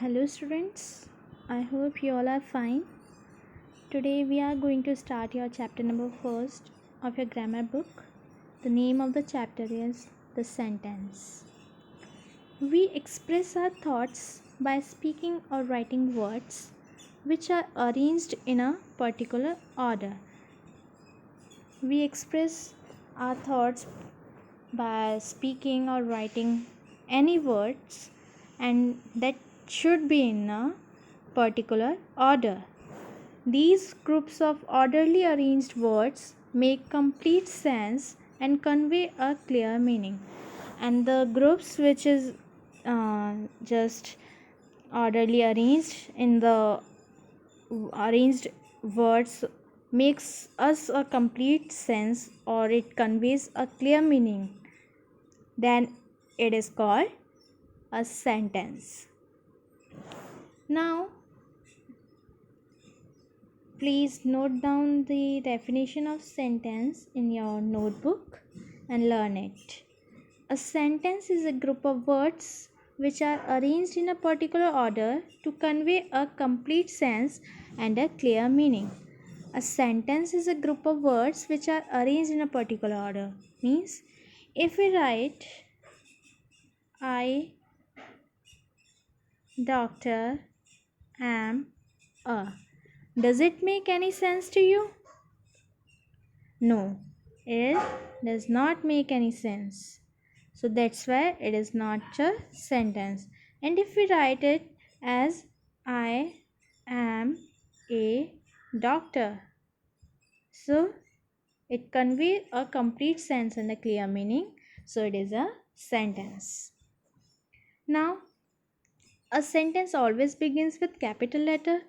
Hello students, I hope you all are fine. Today we are going to start your chapter number first of your grammar book. The name of the chapter is The Sentence. We express our thoughts by speaking or writing words which are arranged in a particular order. We express our thoughts by speaking or writing any words and that should be in a particular order. These groups of orderly arranged words make complete sense and convey a clear meaning. And the groups which is just orderly arranged in the arranged words makes us a complete sense or it conveys a clear meaning, then it is called a sentence. Now please note down the definition of sentence in your notebook and learn it. A sentence is a group of words which are arranged in a particular order to convey a complete sense and a clear meaning. A sentence is a group of words which are arranged in a particular order. Means if we write I, doctor, am a, does it make any sense to you? No, it does not make any sense. So that's why it is not a sentence. And if we write it as I am a doctor, so it conveys a complete sense and a clear meaning. So it is a sentence. Now, a sentence always begins with capital letter.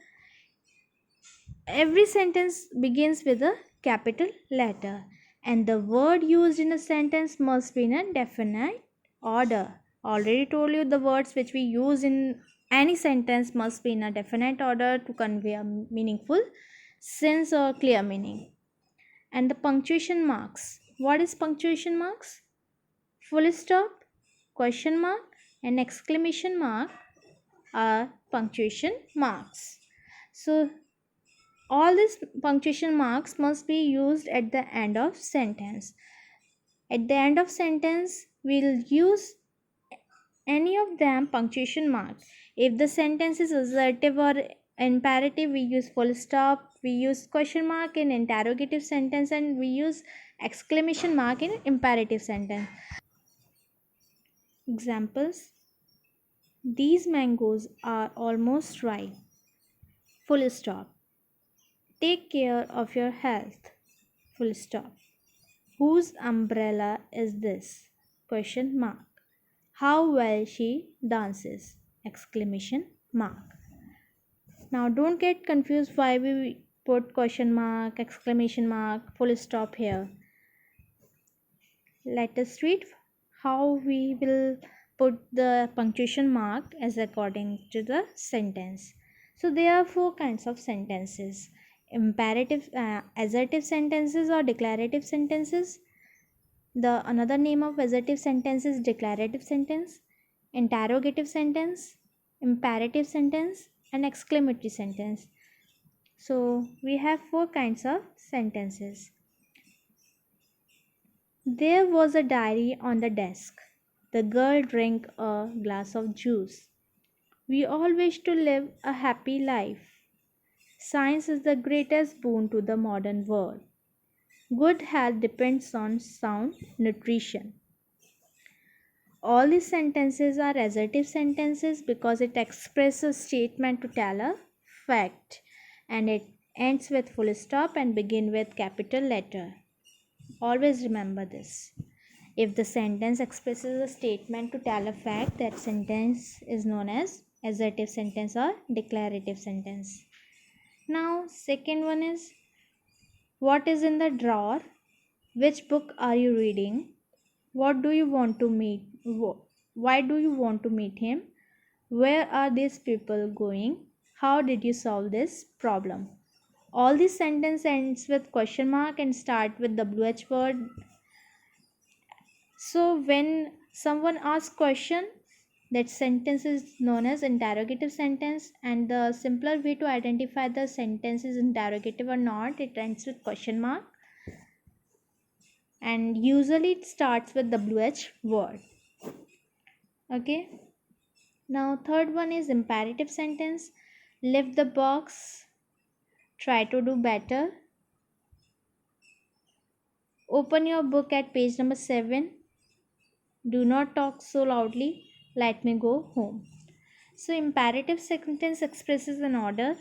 Every sentence begins with a capital letter and the word used in a sentence must be in a definite order. Already told you the words which we use in any sentence must be in a definite order to convey a meaningful sense or clear meaning. And the punctuation marks. What is punctuation marks? Full stop, question mark and exclamation mark are punctuation marks. So all these punctuation marks must be used at the end of sentence. At the end of sentence, we'll use any of them punctuation mark. If the sentence is assertive or imperative, we use full stop, we use question mark in interrogative sentence, and we use exclamation mark in imperative sentence. Examples: these mangoes are almost ripe. Full stop. Take care of your health. Full stop. Whose umbrella is this? Question mark. How well she dances! Exclamation mark. Now don't get confused why we put question mark, exclamation mark, full stop here. Let us read how we will put the punctuation mark as according to the sentence. So there are four kinds of sentences: imperative, assertive sentences or declarative sentences. The another name of assertive sentence is declarative sentence, interrogative sentence, imperative sentence, and exclamatory sentence. So we have four kinds of sentences. There was a diary on the desk. The girl drank a glass of juice. We all wish to live a happy life. Science is the greatest boon to the modern world. Good health depends on sound nutrition. All these sentences are assertive sentences because it expresses a statement to tell a fact and it ends with full stop and begin with capital letter. Always remember this. If the sentence expresses a statement to tell a fact, that sentence is known as assertive sentence or declarative sentence. Now, second one is, what is in the drawer? Which book are you reading? What do you want to meet? Why do you want to meet him? Where are these people going? How did you solve this problem? All these sentence ends with question mark and start with WH word. So when someone asks question, That sentence is known as interrogative sentence, and the simpler way to identify the sentence is interrogative or not, it ends with question mark, and usually it starts with WH word. Okay. Now third one is imperative sentence. Lift the box, try to do better, open your book at page number 7, do not talk so loudly, let me go home. So imperative sentence expresses an order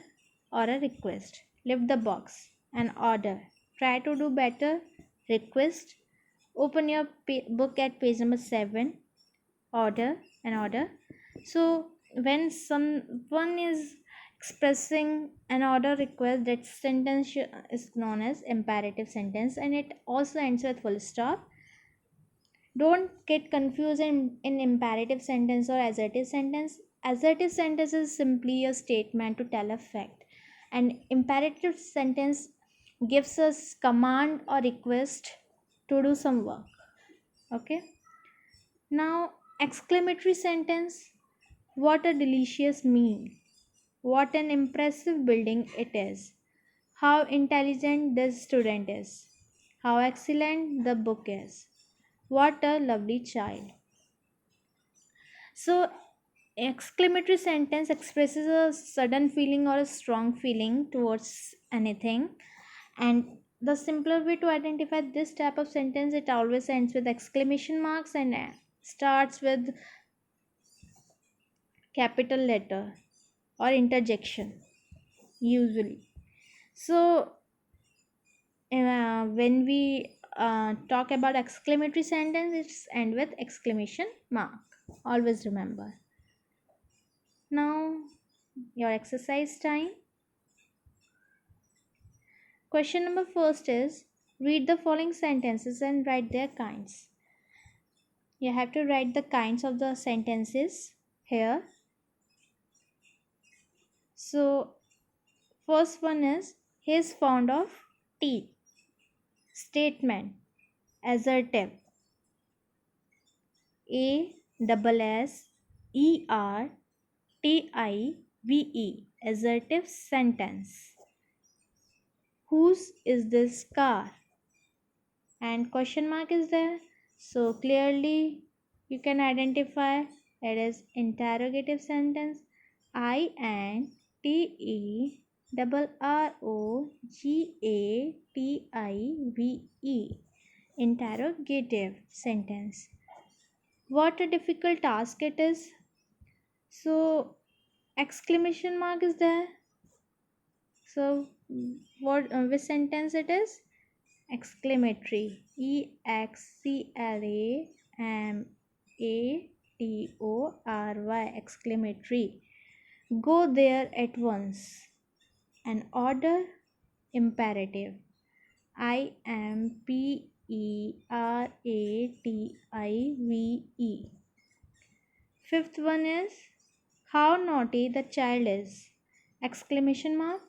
or a request. Lift the box, an order. Try to do better, request. Open your book at page number 7, order, an order. So when someone is expressing an order request, that sentence is known as imperative sentence, and it also ends with full stop. Don't get confused in imperative sentence or assertive sentence. Assertive sentence is simply a statement to tell a fact, and imperative sentence gives us command or request to do some work. Okay. Now exclamatory sentence. What a delicious meal. What an impressive building it is. How intelligent this student is. How excellent the book is. What a lovely child. So, exclamatory sentence expresses a sudden feeling or a strong feeling towards anything. And the simpler way to identify this type of sentence, it always ends with exclamation marks and starts with capital letter or interjection usually. So when we talk about exclamatory sentence, it's end with exclamation mark. Always remember. Now your exercise time. Question number first is, read the following sentences and write their kinds. You have to write the kinds of the sentences here. So first one is, he is fond of tea. Statement, assertive. ASSERTIVE, assertive sentence. Whose is this car? And question mark is there, so clearly you can identify it is interrogative sentence. INTERROGATIVE, interrogative sentence. What a difficult task it is. So exclamation mark is there. So what which sentence it is? Exclamatory. EXCLAMATORY, exclamatory. Go there at once. An order, imperative. IMPERATIVE. Fifth one is, how naughty the child is. Exclamation mark.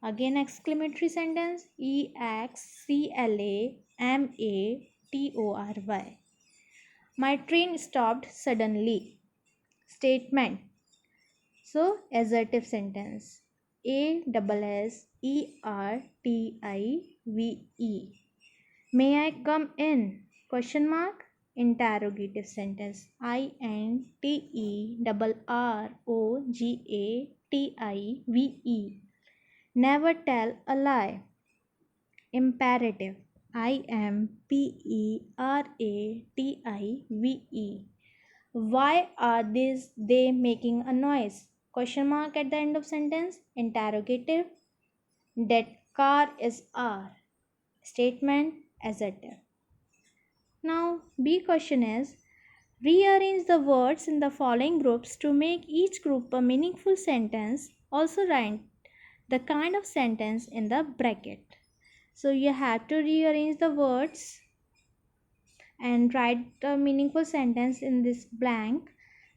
Again exclamatory sentence. EXCLAMATORY. My train stopped suddenly. Statement. So assertive sentence. ASSERTIVE. May I come in? Question mark. Interrogative sentence. INTERROGATIVE. Never tell a lie. Imperative. IMPERATIVE. Why are they making a noise? Question mark at the end of sentence. Interrogative. That car is our. Statement, assertive. Now B question is, rearrange the words in the following groups to make each group a meaningful sentence. Also write the kind of sentence in the bracket. So you have to rearrange the words and write a meaningful sentence in this blank,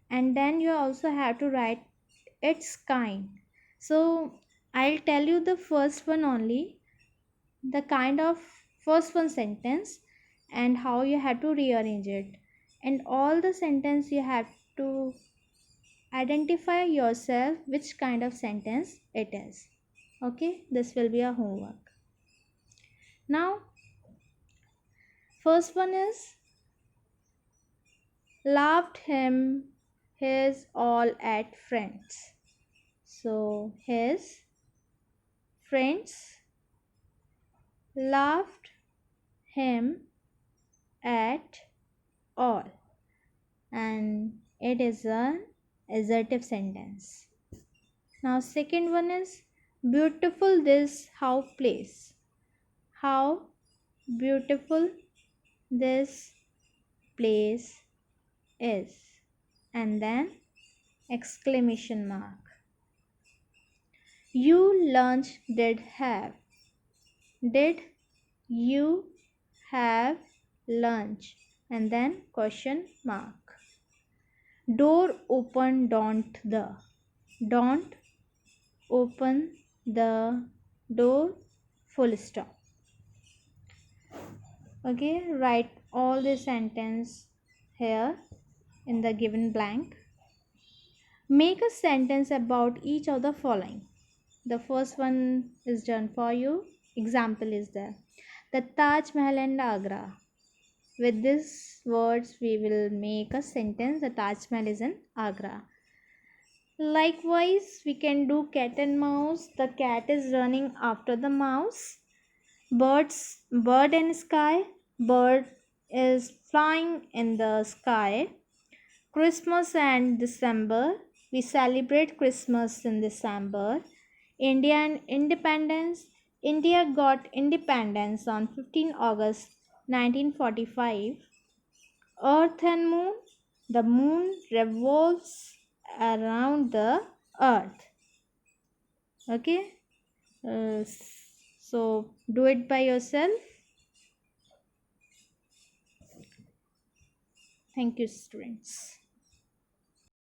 and then you also have to write its kind. So I'll tell you the first one only, the kind of first one sentence and how you have to rearrange it, and all the sentence you have to identify yourself which kind of sentence it is. Okay, this will be a homework. Now, first one is loved him his all at friends. So his friends loved him at all, and it is an assertive sentence. Now second one is beautiful this how place. How beautiful this place is, and then exclamation mark. You lunch did have. Did you have lunch? And then question mark. Door open don't the. Don't open the door full stop. Okay, write all the sentence here in the given blank. Make a sentence about each of the following. The first one is done for you. Example is there. The Taj Mahal and Agra. With these words, we will make a sentence. The Taj Mahal is in Agra. Likewise, we can do cat and mouse. The cat is running after the mouse. Bird and sky. Bird is flying in the sky. Christmas and December. We celebrate Christmas in December. India and independence. India got independence on 15 August 1945. Earth and moon. The moon revolves around the earth. Okay. So do it by yourself. Thank you, students.